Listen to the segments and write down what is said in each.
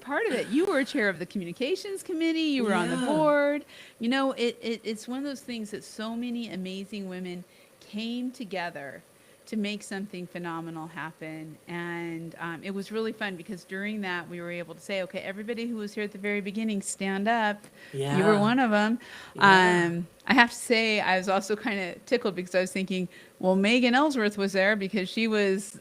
part of it. You were chair of the communications committee. You were on the Yeah. board. It's one of those things that so many amazing women came together to make something phenomenal happen. And it was really fun because during that, we were able to say, okay, everybody who was here at the very beginning, stand up. You were Yeah. one of them. Yeah. I have to say, I was also kind of tickled because I was thinking, well, Megan Ellsworth was there because she was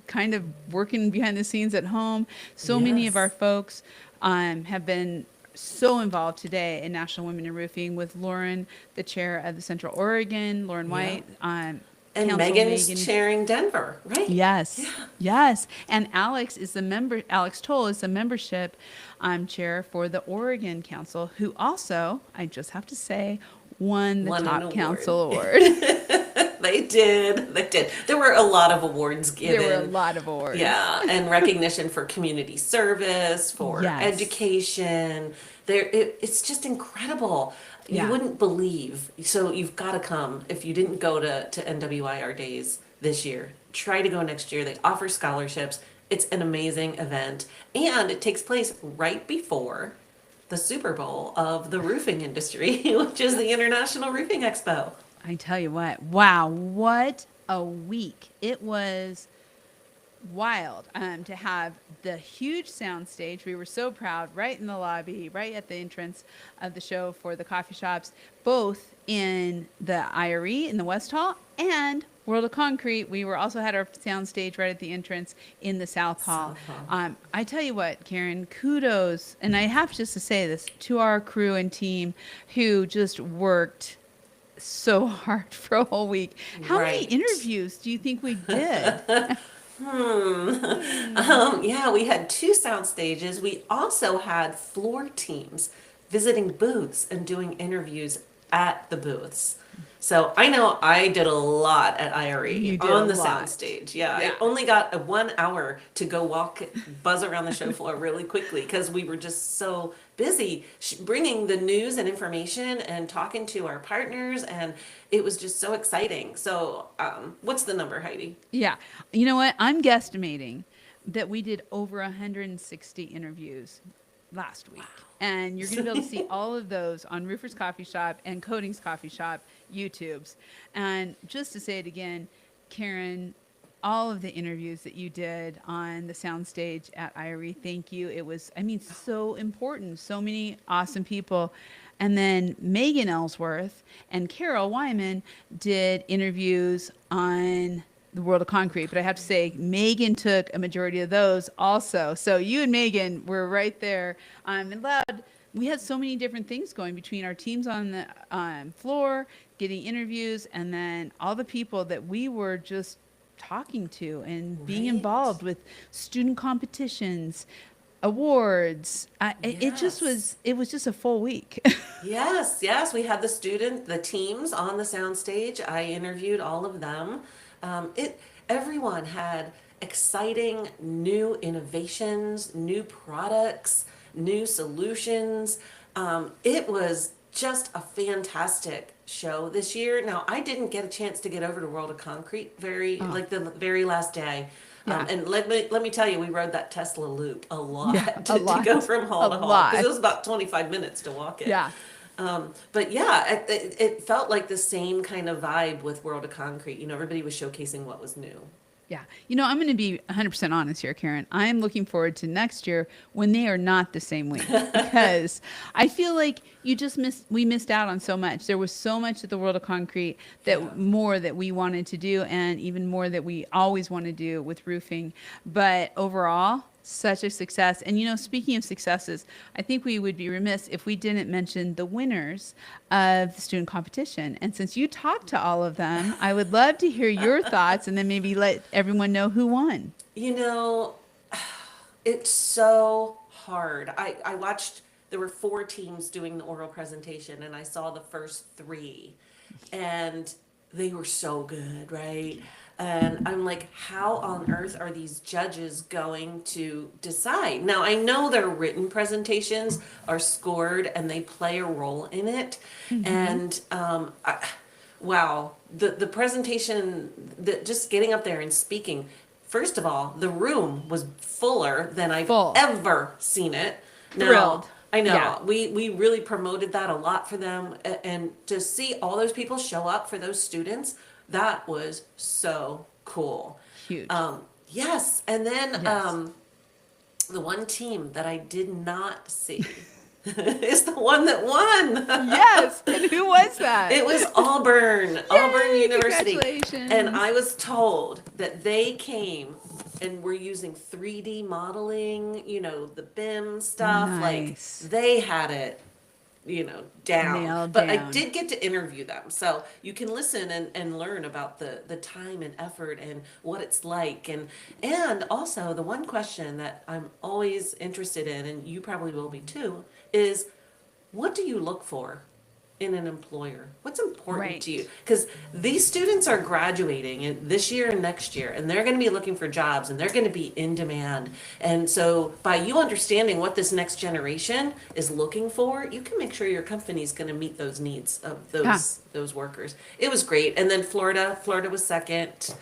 kind of working behind the scenes at home. So many of our Yes. folks have been so involved today in National Women in Roofing with Lauren, the chair of the Central Oregon, Lauren Yeah. White, And Council Megan's Megan. chairing Denver, right? Yes, Yeah. yes. And Alex is the member, Alex Toll is the membership chair for the Oregon Council, who also, I just have to say, won the Won an Top award. Council Award. They did. They did. There were a lot of awards There were a given. lot of awards. Yeah, and recognition for community service, for Yes. education. It's just incredible. You Yeah. wouldn't believe. So you've got to come. If you didn't go to NWIR Days this year, try to go next year. They offer scholarships. It's an amazing event. And it takes place right before the Super Bowl of the roofing industry, which is the International Roofing Expo. I tell you what, wow, what a week. It was wild to have the huge sound stage. We were so proud, right in the lobby, right at the entrance of the show for the coffee shops, both in the IRE in the West Hall and World of Concrete. We were also had our sound stage right at the entrance in the South Hall. So fun. I tell you what, Karen, kudos, and I have just to say this to our crew and team who just worked so hard for a whole week. How many Right. interviews do you think we did? Yeah, we had two sound stages. We also had floor teams visiting booths and doing interviews at the booths. So I know I did a lot at You IRE did a on the sound lot. stage. Yeah, I Yeah. only got a 1 hour to go buzz around the show floor really quickly because we were just so busy bringing the news and information and talking to our partners, and it was just so exciting. So, what's the number, Heidi? Yeah. You know what? I'm guesstimating that we did over 160 interviews last week. And you're going to be able to see all of those on Roofer's Coffee Shop and Coatings Coffee Shop YouTubes. And just to say it again, Karen, all of the interviews that you did on the soundstage at IRE, thank you. It was, I mean, so important. So many awesome people. And then Megan Ellsworth and Carol Wyman did interviews on the World of Concrete. But I have to say, Megan took a majority of those also. So you and Megan were right there. And loud. We had so many different things going between our teams on the floor, getting interviews, and then all the people that we were just talking to and being Right. involved with student competitions, awards. It just Yes. was. It was just a full week. Yes, yes, we had the teams on the soundstage. I interviewed all of them. Everyone had exciting new innovations, new products, new solutions. It was just a fantastic show this year. Now, I didn't get a chance to get over to World of Concrete Oh, like the very last day. yeah, And let me tell you, we rode that Tesla loop a yeah, lot a to go lot, from a hall to hall because lot. it was about 25 minutes to walk it. Yeah. But yeah, it felt like the same kind of vibe with World of Concrete. Everybody was showcasing what was new. Yeah. I'm going to be 100% honest here, Karen. I am looking forward to next year when they are not the same week because I feel like we missed out on so much. There was so much at the World of Concrete Yeah. that more that we wanted to do and even more that we always want to do with roofing. But overall, such a success. And speaking of successes, I think we would be remiss if we didn't mention the winners of the student competition. And since you talked to all of them, I would love to hear your thoughts and then maybe let everyone know who won. You know, it's so hard. I watched, there were four teams doing the oral presentation, and I saw the first three, and they were so good, right? And I'm like, how on earth are these judges going to decide? Now, I know their written presentations are scored and they play a role in it. Mm-hmm. And wow, the presentation, just getting up there and speaking, first of all, the room was fuller than I've Full. ever seen it. Now, Thrilled. I know Yeah. we really promoted that a lot for them, and to see all those people show up for those students, that was so cool. Huge. Yes, and then Yes. the one team that I did not see is the one that won. Yes. And who was that? It was Auburn, Auburn University. Congratulations. And I was told that they came and were using 3D modeling, the BIM stuff. Nice. Like they had it, down. Nailed But I down. did get to interview them. So you can listen and learn about the time and effort and what it's like. And also the one question that I'm always interested in, and you probably will be too, is what do you look for in an employer? What's important Right. to you? Because these students are graduating this year and next year, and they're going to be looking for jobs, and they're going to be in demand. And so, by you understanding what this next generation is looking for, you can make sure your company is going to meet those needs of those workers. It was great. And then Florida was second.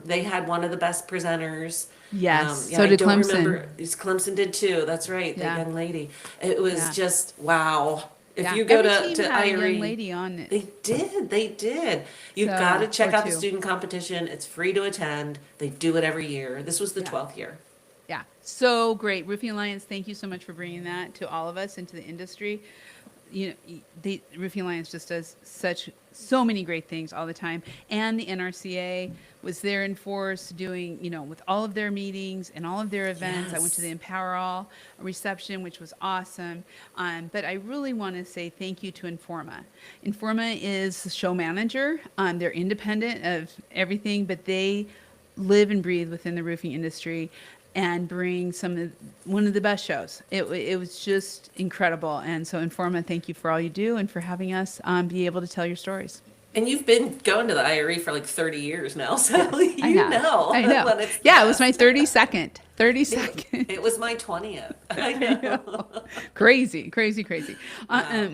They had one of the best presenters. Yes. Yeah, So I did don't Clemson. remember. Clemson did too. That's right. The Yeah. young lady. It was Yeah. just wow. If Yeah. you go Every team to had a young IRE, lady on it. they did. You've So, got to check or out the two. student competition. It's free to attend. They do it every year. This was the Yeah. 12th year. Yeah, so great. Roofing Alliance, thank you so much for bringing that to all of us into the industry. Roofing Alliance just does so many great things all the time. And the NRCA was there in force doing, with all of their meetings and all of their events. I went to the Yes. Empower All reception, which was awesome. But I really want to say thank you to Informa. Informa is the show manager. They're independent of everything, but they live and breathe within the roofing industry and bring one of the best shows. It was just incredible. And so Informa, thank you for all you do and for having us be able to tell your stories. And you've been going to the IRE for like 30 years now, so I you have. know. I know. when it's Yeah, it was my best. 32nd. 32nd. It was my 20th. I know. Crazy, crazy, crazy. Wow.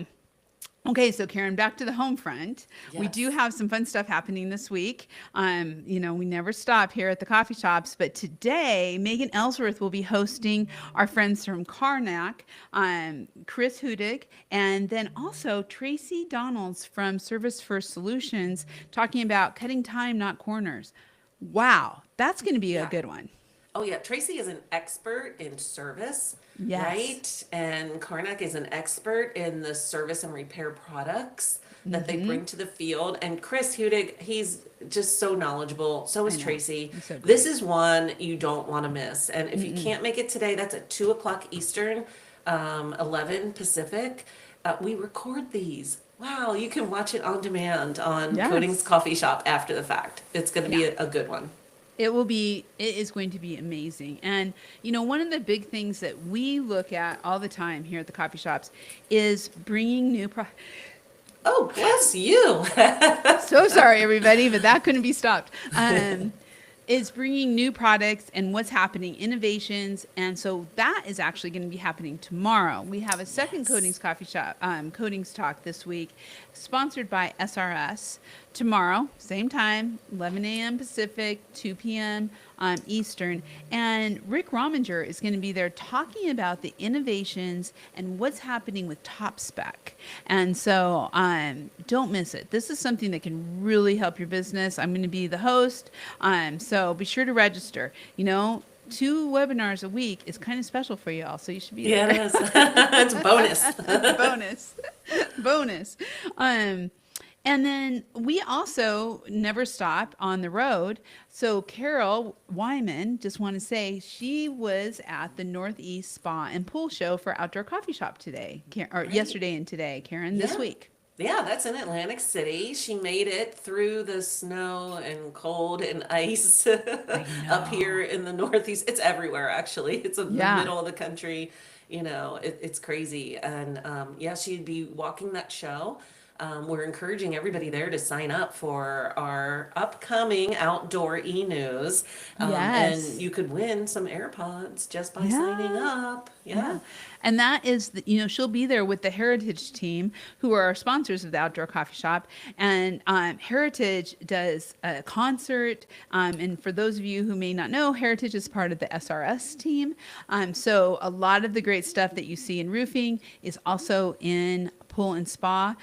Okay, so Karen, back to the home front. We Yes. do have some fun stuff happening this week. We never stop here at the coffee shops, but today Megan Ellsworth will be hosting our friends from Karnak, Chris Hudig, and then also Tracy Donalds from Service First Solutions talking about cutting time, not corners. Wow, that's going to be a Yeah. good one. Oh yeah, Tracy is an expert in service, Yes. right? And Karnak is an expert in the service and repair products that they bring to the field. And Chris Hudig, he's just so knowledgeable. So is know. Tracy. He's so great. This is one you don't want to miss. And if you can't make it today, that's at 2:00 Eastern, 11 Pacific. We record these. Wow, you can watch it on demand on Yes. Coatings Coffee Shop after the fact. It's going to be a good one. It is going to be amazing. And, one of the big things that we look at all the time here at the coffee shops is bringing new Oh, bless you. So sorry, everybody, but that couldn't be stopped. Is bringing new products and what's happening, innovations. And so that is actually going to be happening tomorrow. We have a second Coatings Coffee Shop, Coatings Talk this week, sponsored by SRS. Tomorrow, same time, 11 a.m. Pacific, 2 p.m. Eastern. And Rick Rominger is going to be there talking about the innovations and what's happening with Top Spec. And so don't miss it. This is something that can really help your business. I'm going to be the host. So be sure to register. 2 webinars a week is kind of special for you all, so you should be there. Yeah, it is. It's a bonus. Bonus. And then we also never stop on the road. So Carol Wyman, just want to say, she was at the Northeast Spa and Pool Show for Outdoor Coffee Shop today, or yesterday and today, Karen, this Yeah. week. Yeah, that's in Atlantic City. She made it through the snow and cold and ice up here in the Northeast. It's everywhere, actually. It's in the middle of the country. It's crazy. And yeah, she'd be walking that show. we're encouraging everybody there to sign up for our upcoming outdoor e-news. Yes. And you could win some AirPods just by signing Yeah. up. Yeah. Yeah. And that is, she'll be there with the Heritage team, who are our sponsors of the Outdoor Coffee Shop. And Heritage does a concert. And for those of you who may not know, Heritage is part of the SRS team. So a lot of the great stuff that you see in roofing is also in pool and spa.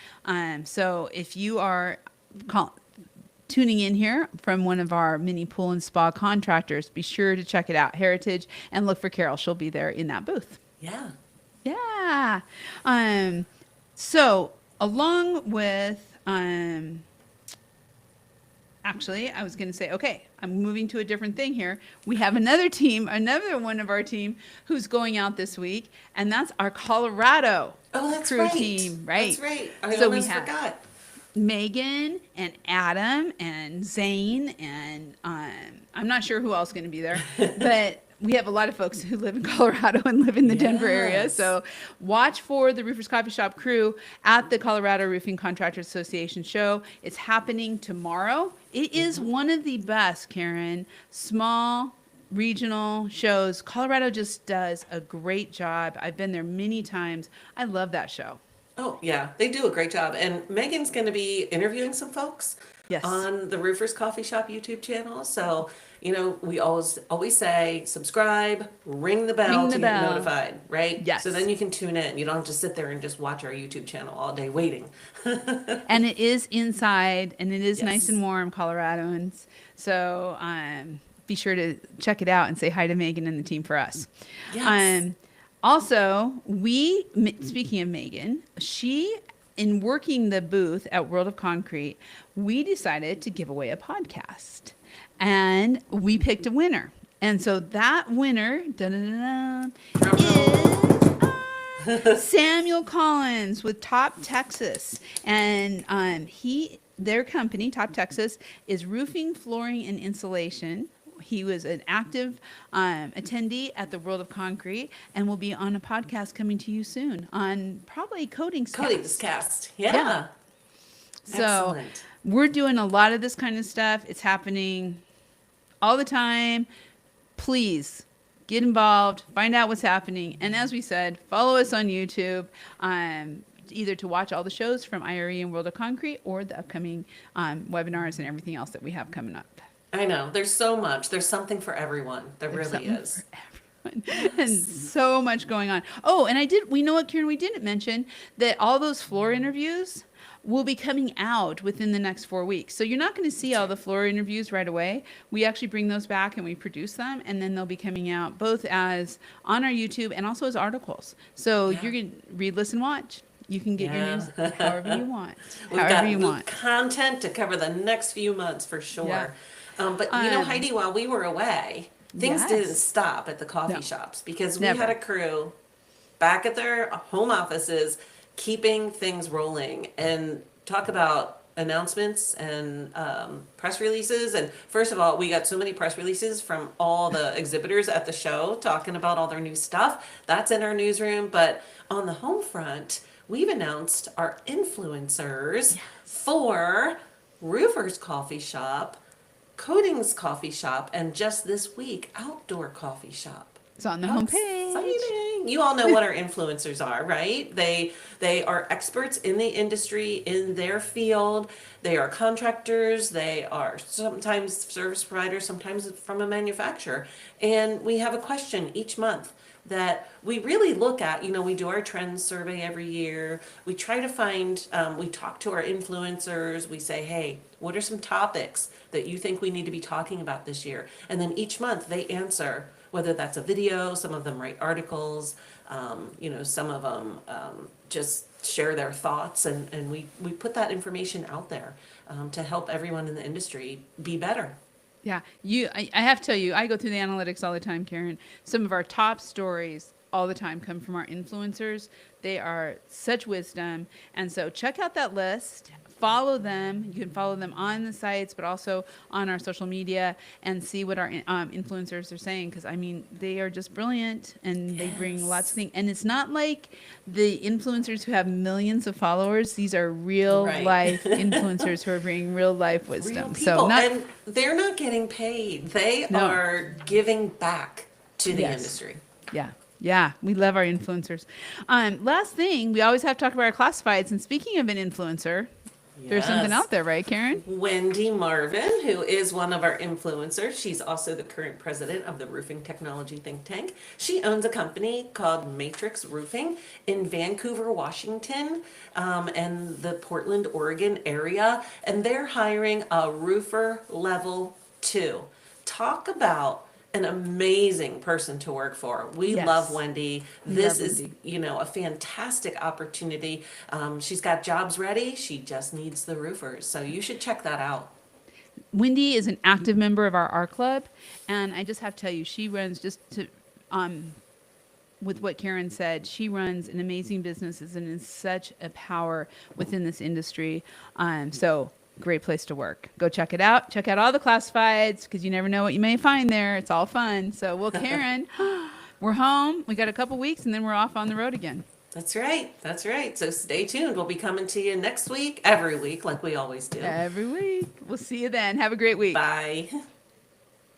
So if you are tuning in here from one of our mini pool and spa contractors, be sure to check it out, Heritage, and look for Carol. She'll be there in that booth. Yeah. Yeah. So along with, actually, I was going to say, okay, I'm moving to a different thing here. We have another team, another one of our team who's going out this week, and that's our Colorado Oh, that's crew right. team, right? That's right. I So almost we have forgot. Megan and Adam and Zane and I'm not sure who else is going to be there, but we have a lot of folks who live in Colorado and live in the Denver area. Yes. So watch for the Roofers Coffee Shop crew at the Colorado Roofing Contractors Association show. It's happening tomorrow. It is one of the best, Karen, small regional shows. Colorado just does a great job. I've been there many times. I love that show. Oh, yeah, they do a great job. And Megan's going to be interviewing some folks Yes. on the Roofers Coffee Shop YouTube channel. So, we always say subscribe, ring the bell Ring the to get bell. notified, right? Yes. So then you can tune in. You don't have to sit there and just watch our YouTube channel all day waiting. And it is inside, and it is nice Yes. and warm, Coloradoans. So be sure to check it out and say hi to Megan and the team for us. Yes. Also, speaking of Megan, in working the booth at World of Concrete, we decided to give away a podcast, and we picked a winner. And so that winner is Samuel Collins with Top Texas, and their company, Top Texas, is roofing, flooring, and insulation. He was an active attendee at the World of Concrete and will be on a podcast coming to you soon on probably Coatings Cast. Yeah. Yeah. So Excellent. we're doing a lot of this kind of stuff. It's happening all the time. Please get involved, find out what's happening. And as we said, follow us on YouTube, either to watch all the shows from IRE and World of Concrete or the upcoming webinars and everything else that we have coming up. I know. There's so much. There's something for everyone. There There's really something is. for everyone. And so much going on. Oh, and we know what, Karen, we didn't mention that all those floor interviews will be coming out within the next 4 weeks. So you're not going to see all the floor interviews right away. We actually bring those back and we produce them, and then they'll be coming out both as on our YouTube and also as articles. So Yeah. you're going to read, listen, watch. You can get your Yeah. news however you want. We've however got you want. content to cover the next few months for sure. Yeah. But Heidi, while we were away, things Yes. didn't stop at the coffee No. shops because we Never. had a crew back at their home offices keeping things rolling. And talk about announcements and press releases. And first of all, we got so many press releases from all the exhibitors at the show talking about all their new stuff. That's in our newsroom. But on the home front, we've announced our influencers for Roofers Coffee Shop, Coatings Coffee Shop, and just this week, Outdoor Coffee Shop. It's on the How homepage. exciting. You all know what our influencers are, right? They are experts in the industry, in their field. They are contractors. They are sometimes service providers, sometimes from a manufacturer. And we have a question each month that we really look at. We do our trends survey every year. We try to find, we talk to our influencers. We say, hey, what are some topics that you think we need to be talking about this year? And then each month they answer, whether that's a video, some of them write articles, some of them just share their thoughts. And we put that information out there to help everyone in the industry be better. Yeah, I have to tell you, I go through the analytics all the time, Karen. Some of our top stories all the time come from our influencers. They are such wisdom. And so check out that list follow them. You can follow them on the sites, but also on our social media and see what our influencers are saying. Because, I mean, they are just brilliant and they bring lots of things. And it's not like the influencers who have millions of followers. These are real Right. life influencers who are bringing real life Real wisdom. people. So not, And they're not getting paid. They no. are giving back to the Yes. industry. Yeah. Yeah. We love our influencers. Last thing, we always have to talk about our classifieds. And speaking of an influencer, there's something Yes. out there, right, Karen? Wendy Marvin, who is one of our influencers. She's also the current president of the Roofing Technology Think Tank. She owns a company called Matrix Roofing in Vancouver, Washington, and the Portland, Oregon area. And they're hiring a roofer level 2. Talk about an amazing person to work for. We Yes. love Wendy. We This love is, Wendy. a fantastic opportunity. She's got jobs ready. She just needs the roofers. So you should check that out. Wendy is an active member of our club, and I just have to tell you, she runs with what Karen said, she runs an amazing business and is such a power within this industry. So great place to work. Go check it out. Check out all the classifieds because you never know what you may find there. It's all fun. So, well, Karen, we're home. We got a couple weeks, and then we're off on the road again. That's right. That's right. So stay tuned. We'll be coming to you next week, every week, like we always do. Every week. We'll see you then. Have a great week. Bye.